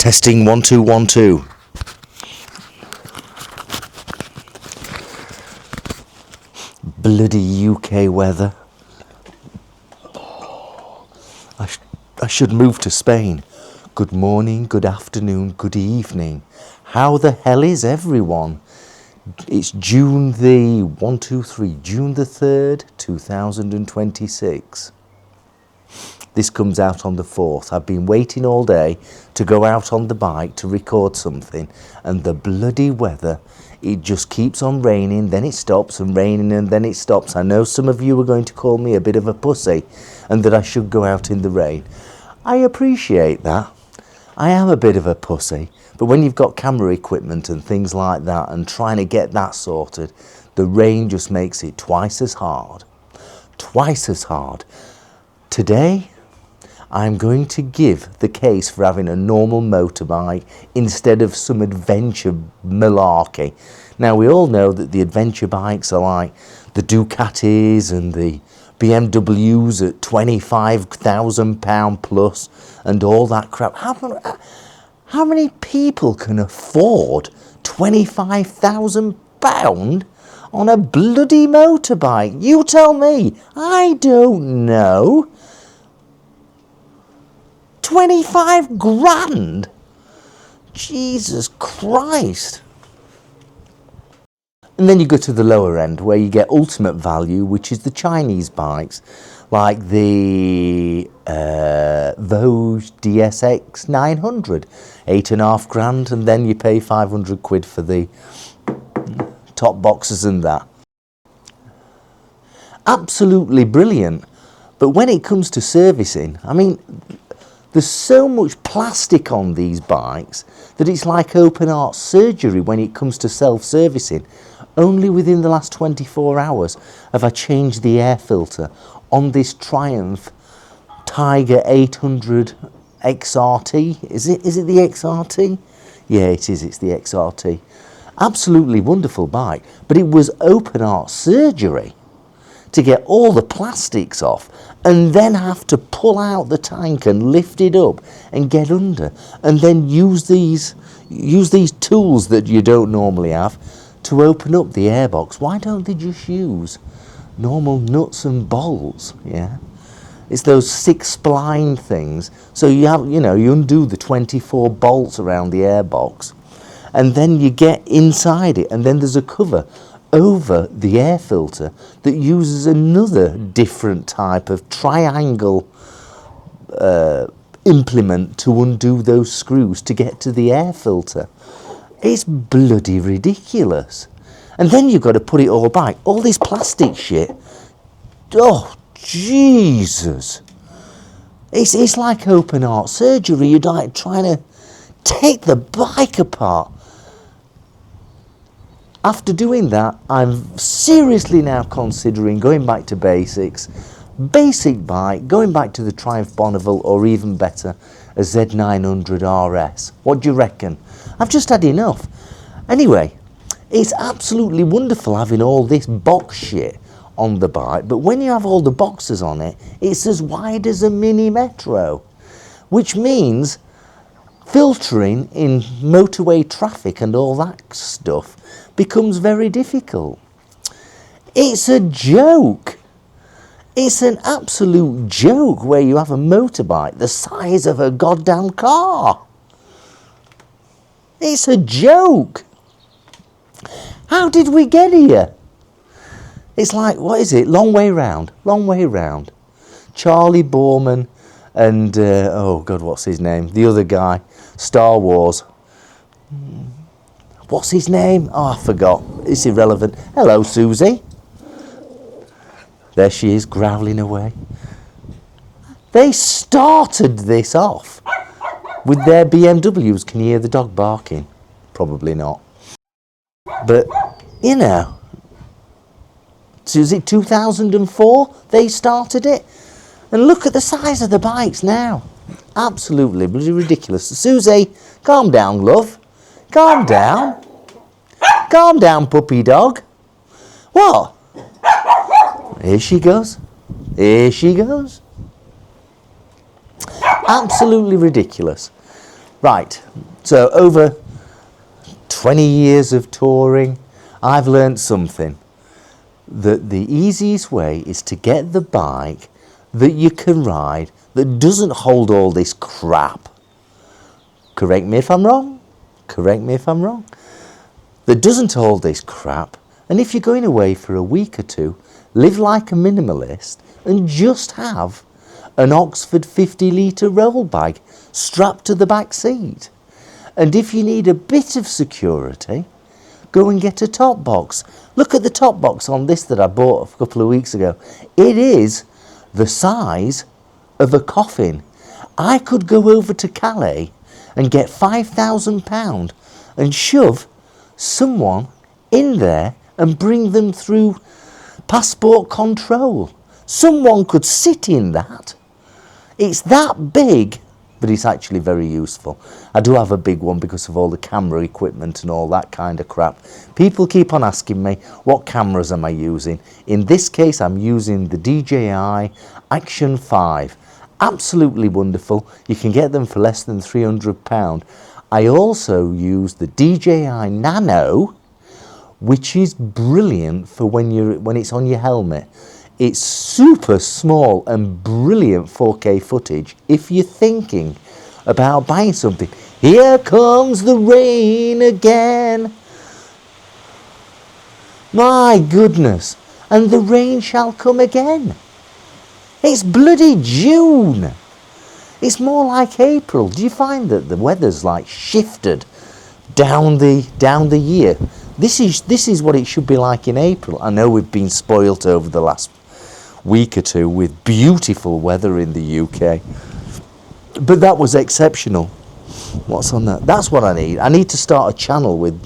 Testing 1 2 1 2. Bloody UK weather. I should move to Spain. Good morning, good afternoon, good evening. How the hell is everyone? It's June the 3rd, 2026. This comes out on the 4th. I've been waiting all day to go out on the bike to record something, and the bloody weather, it just keeps on raining, then it stops, and raining, and then it stops. I know some of you are going to call me a bit of a pussy and that I should go out in the rain. I appreciate that. I am a bit of a pussy, but when you've got camera equipment and things like that and trying to get that sorted, the rain just makes it twice as hard. Twice as hard. Today, I'm going to give the case for having a normal motorbike instead of some adventure malarkey. Now, we all know that the adventure bikes are like the Ducatis and the BMWs at £25,000 plus and all that crap. How many people can afford £25,000 on a bloody motorbike? You tell me. I don't know. 25 grand? Jesus Christ. And then you go to the lower end where you get ultimate value, which is the Chinese bikes, like the Vogue DSX 900, 8.5 grand, and then you pay 500 quid for the top boxes and that. Absolutely brilliant. But when it comes to servicing, I mean, there's so much plastic on these bikes that it's like open heart surgery when it comes to self-servicing. Only within the last 24 hours have I changed the air filter on this Triumph Tiger 800 XRT. Is it the XRT? Yeah, it is. It's the XRT. Absolutely wonderful bike, but it was open heart surgery to get all the plastics off and then have to pull out the tank and lift it up and get under and then use these tools that you don't normally have to open up the airbox. Why don't they just use normal nuts and bolts? Yeah, it's those 6 spline things. So you have, you undo the 24 bolts around the airbox and then you get inside it, and then there's a cover over the air filter that uses another different type of triangle implement to undo those screws to get to the air filter. It's bloody ridiculous. And then you've got to put it all back. All this plastic shit. Oh, Jesus. It's like open heart surgery. You're like trying to take the bike apart. After doing that, I'm seriously now considering going back to basics. Basic bike, going back to the Triumph Bonneville, or even better, a Z900 RS. What do you reckon? I've just had enough. Anyway, it's absolutely wonderful having all this box shit on the bike, but when you have all the boxes on it, it's as wide as a mini metro, which means filtering in motorway traffic and all that stuff becomes very difficult. It's a joke. It's an absolute joke where you have a motorbike the size of a goddamn car. It's a joke. How did we get here? It's like, what is it? Long way round. Long way round. Charlie Borman and, oh God, what's his name? The other guy. Star Wars. What's his name? Oh, I forgot. It's irrelevant. Hello, Susie. There she is, growling away. They started this off with their BMWs. Can you hear the dog barking? Probably not. But, so is it 2004 they started it? And look at the size of the bikes now. Absolutely ridiculous. Susie, calm down, love. Calm down. Calm down, puppy dog. What? Here she goes. Here she goes. Absolutely ridiculous. Right, so over 20 years of touring, I've learnt something. That the easiest way is to get the bike that you can ride that doesn't hold all this crap. Correct me if I'm wrong. Correct me if I'm wrong. That doesn't hold this crap. And if you're going away for a week or two, live like a minimalist and just have an Oxford 50-litre roll bag strapped to the back seat. And if you need a bit of security, go and get a top box. Look at the top box on this that I bought a couple of weeks ago. It is the size of a coffin. I could go over to Calais and get £5,000 and shove someone in there and bring them through passport control. Someone could sit in that. It's that big, but it's actually very useful. I do have a big one because of all the camera equipment and all that kind of crap. People keep on asking me, what cameras am I using? In this case, I'm using the DJI Action 5. Absolutely wonderful. You can get them for less than £300. I also use the DJI Nano, which is brilliant for when it's on your helmet. It's super small and brilliant 4K footage. If you're thinking about buying something, here comes the rain again. My goodness, and the rain shall come again. It's bloody June. It's more like April. Do you find that the weather's like shifted down the year? This is what it should be like in April. I know we've been spoilt over the last week or two with beautiful weather in the UK, but that was exceptional. What's on that? That's what I need. I need to start a channel with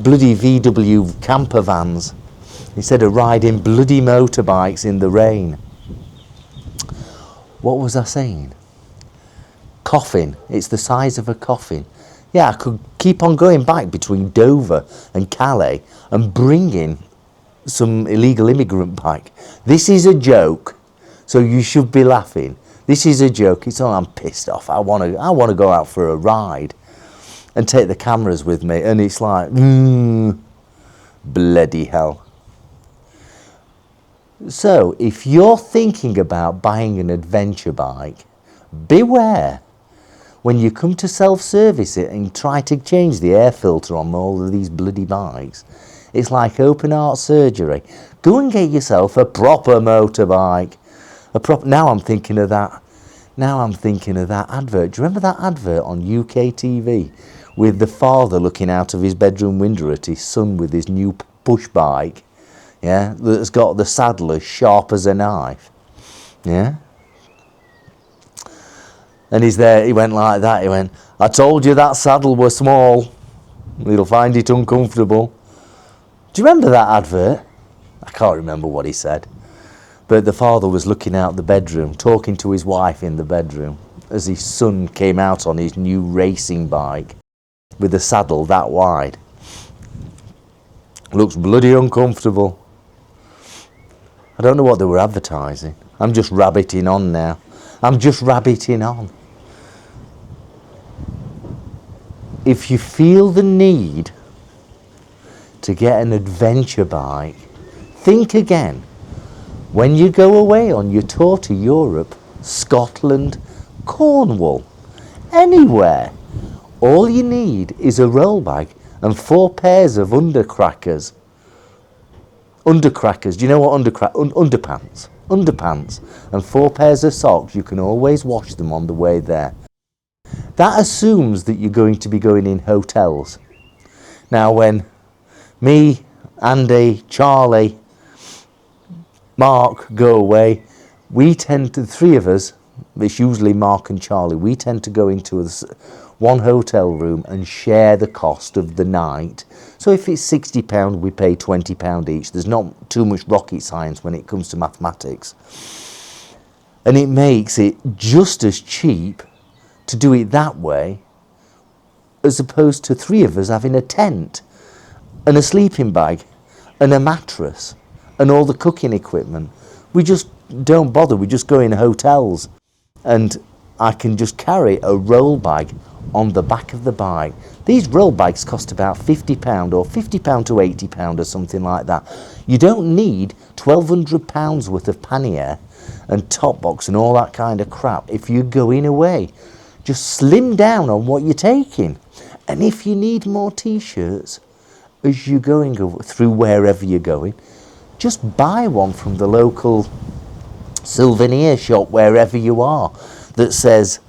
bloody VW camper vans instead of riding bloody motorbikes in the rain. What was I saying? Coffin. It's the size of a coffin. Yeah, I could keep on going back between Dover and Calais and bringing some illegal immigrant bike. This is a joke, so you should be laughing. This is a joke. It's all, I'm pissed off. I want to go out for a ride and take the cameras with me, and it's like, bloody hell. So if you're thinking about buying an adventure bike, beware when you come to self-service it and try to change the air filter on all of these bloody bikes. It's like open heart surgery. Go and get yourself a proper motorbike. Now I'm thinking of that. Now I'm thinking of that advert. Do you remember that advert on UK TV with the father looking out of his bedroom window at his son with his new push bike? Yeah, that's got the saddle as sharp as a knife. Yeah. And he's there, he went like that, he went, I told you that saddle was small. You'll find it uncomfortable. Do you remember that advert? I can't remember what he said. But the father was looking out the bedroom, talking to his wife in the bedroom, as his son came out on his new racing bike with a saddle that wide. Looks bloody uncomfortable. I don't know what they were advertising. I'm just rabbiting on now. I'm just rabbiting on. If you feel the need to get an adventure bike, think again. When you go away on your tour to Europe, Scotland, Cornwall, anywhere, all you need is a roll bag and 4 pairs of undercrackers. Undercrackers, do you know what underpants? Underpants and 4 pairs of socks. You can always wash them on the way there. That assumes that you're going to be going in hotels. Now when me, Andy, Charlie, Mark go away, we tend to, 3 of us, it's usually Mark and Charlie, we tend to go into one hotel room and share the cost of the night. So if it's £60, we pay £20 each. There's not too much rocket science when it comes to mathematics. And it makes it just as cheap to do it that way as opposed to 3 of us having a tent and a sleeping bag and a mattress and all the cooking equipment. We just don't bother. We just go in hotels and I can just carry a roll bag on the back of the bike. These roll bikes cost about £50 or £50 to £80 or something like that. You don't need £1,200 worth of pannier and top box and all that kind of crap if you're going away. Just slim down on what you're taking. And if you need more t-shirts as you're going through wherever you're going, just buy one from the local souvenir shop wherever you are that says,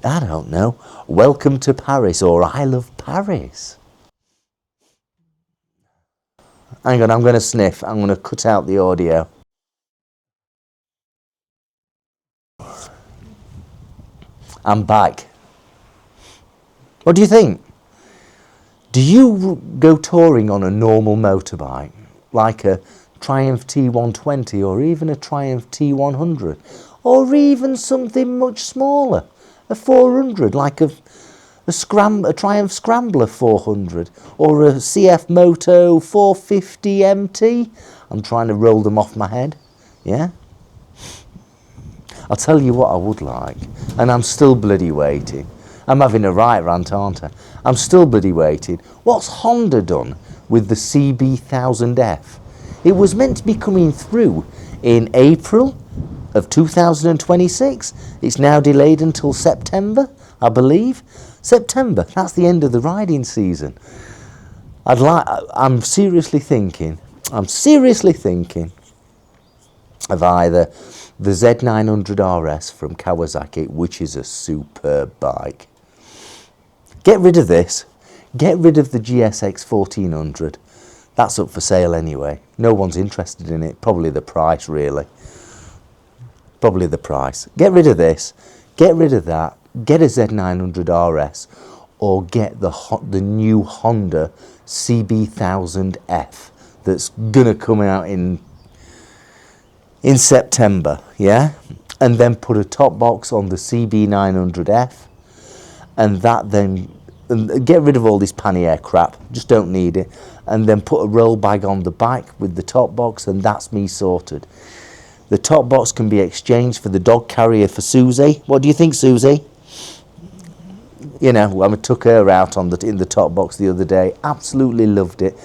I don't know, welcome to Paris or I love Paris. Hang on, I'm going to sniff. I'm going to cut out the audio. I'm back. What do you think? Do you go touring on a normal motorbike, like a Triumph T120 or even a Triumph T100, or even something much smaller, a 400, like a Triumph Scrambler 400 or a CF Moto 450 MT? I'm trying to roll them off my head, yeah? I'll tell you what I would like, and I'm still bloody waiting. I'm having a right rant, aren't I? I'm still bloody waiting. What's Honda done with the CB1000F? It was meant to be coming through in April of 2026. It's now delayed until September, I believe. September, that's the end of the riding season. I'm seriously thinking of either the Z900 RS from Kawasaki, which is a superb bike. Get rid of this. Get rid of the GSX 1400. That's up for sale anyway. No one's interested in it. Probably the price, really. Probably the price. Get rid of this. Get rid of that. Get a Z900 RS or get the new Honda CB1000F that's going to come out in September, yeah? And then put a top box on the CB900F, and that then, and get rid of all this pannier crap, just don't need it, and then put a roll bag on the bike with the top box, and that's me sorted. The top box can be exchanged for the dog carrier for Susie. What do you think, Susie? You know, I took her out in the top box the other day. Absolutely loved it.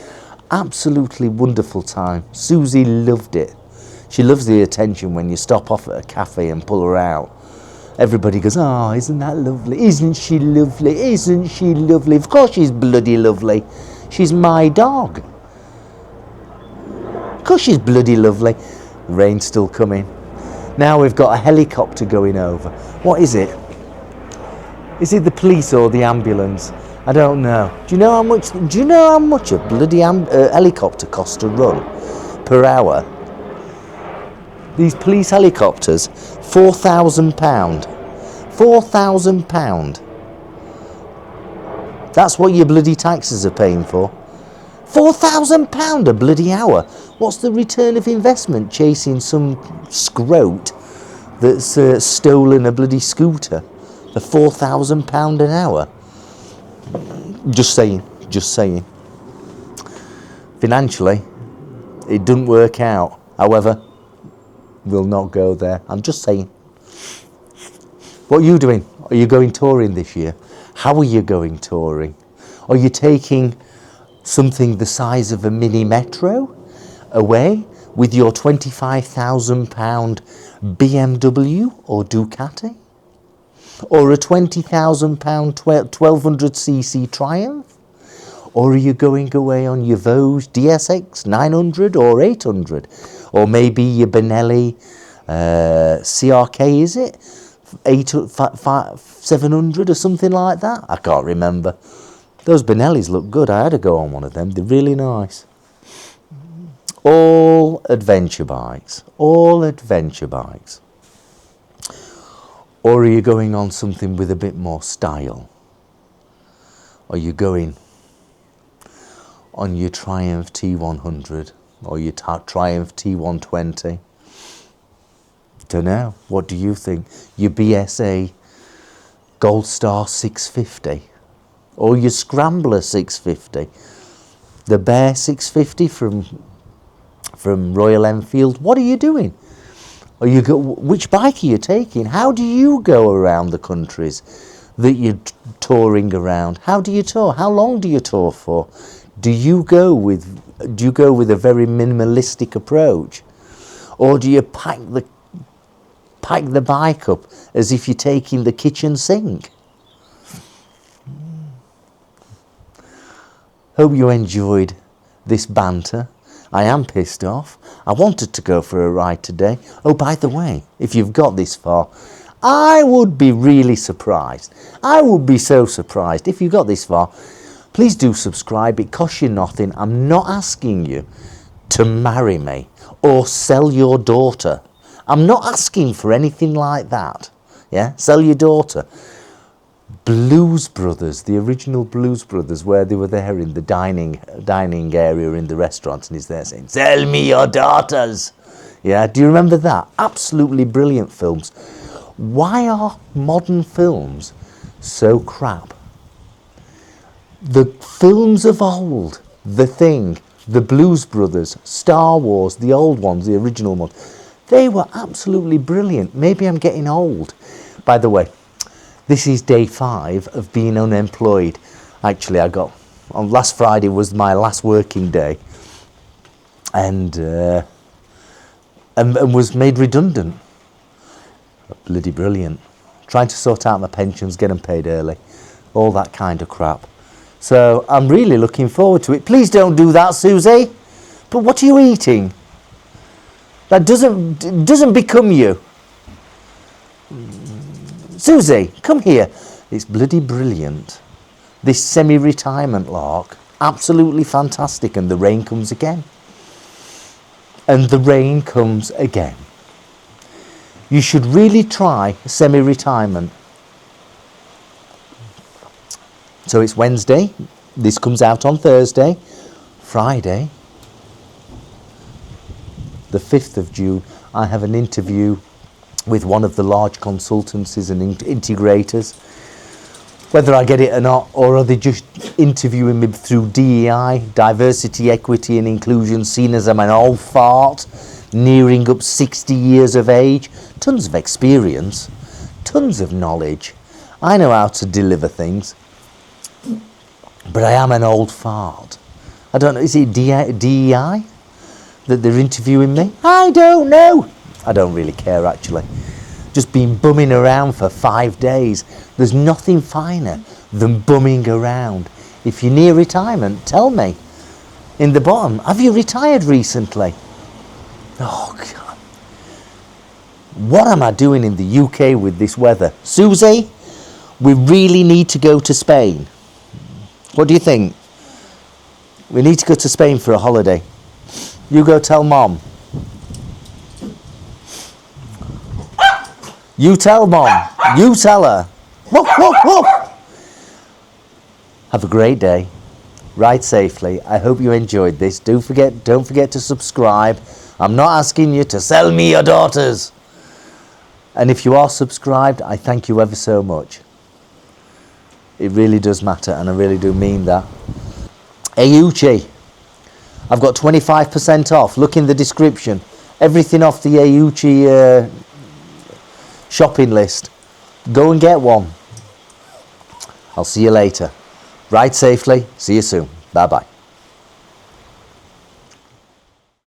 Absolutely wonderful time. Susie loved it. She loves the attention when you stop off at a cafe and pull her out. Everybody goes, oh, isn't that lovely? Isn't she lovely? Isn't she lovely? Of course she's bloody lovely. She's my dog. Of course she's bloody lovely. The rain's still coming. Now we've got a helicopter going over. What is it? Is it the police or the ambulance? I don't know. Do you know how much a bloody helicopter costs to run per hour? These police helicopters, £4,000. £4,000. That's what your bloody taxes are paying for. £4,000 a bloody hour. What's the return of investment chasing some scrote that's stolen a bloody scooter for £4,000 an hour? Just saying. Financially, it doesn't work out. However, we'll not go there. I'm just saying. What are you doing? Are you going touring this year? How are you going touring? Are you taking something the size of a mini metro away with your £25,000 BMW or Ducati? Or a £20,000 1200cc Triumph? Or are you going away on your Vosges DSX 900 or 800? Or maybe your Benelli CRK, is it? 700 or something like that? I can't remember. Those Benellis look good. I had to go on one of them. They're really nice. All adventure bikes. All adventure bikes. Or are you going on something with a bit more style? Are you going on your Triumph T100 or your Triumph T120? Don't know. What do you think? Your BSA Gold Star 650 or your Scrambler 650? The Bear 650 from Royal Enfield? What are you doing? Which bike are you taking? How do you go around the countries that you're touring around. How do you tour? How long do you tour for? Do you go with a very minimalistic approach, or do you pack the bike up as if you're taking the kitchen sink? Hope you enjoyed this banter. I am pissed off. I wanted to go for a ride today. Oh, by the way, if you've got this far, I would be really surprised. I would be so surprised if you got this far. Please do subscribe. It costs you nothing. I'm not asking you to marry me or sell your daughter. I'm not asking for anything like that. Yeah, sell your daughter. Blues Brothers, the original Blues Brothers, where they were there in the dining area in the restaurant, and he's there saying, "Sell me your daughters." Yeah, do you remember that? Absolutely brilliant films. Why are modern films so crap? The films of old, The Thing, the Blues Brothers, Star Wars, the old ones, the original ones, they were absolutely brilliant. Maybe I'm getting old. By the way, this is day 5 of being unemployed. Actually, on last Friday was my last working day, and was made redundant. Bloody brilliant. Trying to sort out my pensions, get them paid early, all that kind of crap. So I'm really looking forward to it. Please don't do that, Susie. But what are you eating? That doesn't become you. Susie, come here. It's bloody brilliant. This semi-retirement lark, absolutely fantastic. And the rain comes again. And the rain comes again. You should really try semi-retirement. So it's Wednesday. This comes out on Thursday. Friday, the 5th of June, I have an interview with one of the large consultancies and integrators. Whether I get it or not, or are they just interviewing me through DEI, diversity, equity and inclusion, seen as I'm an old fart, nearing up 60 years of age, tons of experience, tons of knowledge. I know how to deliver things, but I am an old fart. I don't know, is it DEI that they're interviewing me? I don't know. I don't really care, actually. Just been bumming around for 5 days. There's nothing finer than bumming around. If you're near retirement, tell me. In the bottom, have you retired recently? Oh, God. What am I doing in the UK with this weather? Susie, we really need to go to Spain. What do you think? We need to go to Spain for a holiday. You go tell Mom. You tell Mom. You tell her. Woof, woof, woof. Have a great day. Ride safely. I hope you enjoyed this. Don't forget to subscribe. I'm not asking you to sell me your daughters. And if you are subscribed, I thank you ever so much. It really does matter, and I really do mean that. Ayuchi. I've got 25% off. Look in the description. Everything off the Ayuchi shopping list. Go and get one. I'll see you later. Ride safely. See you soon. Bye bye.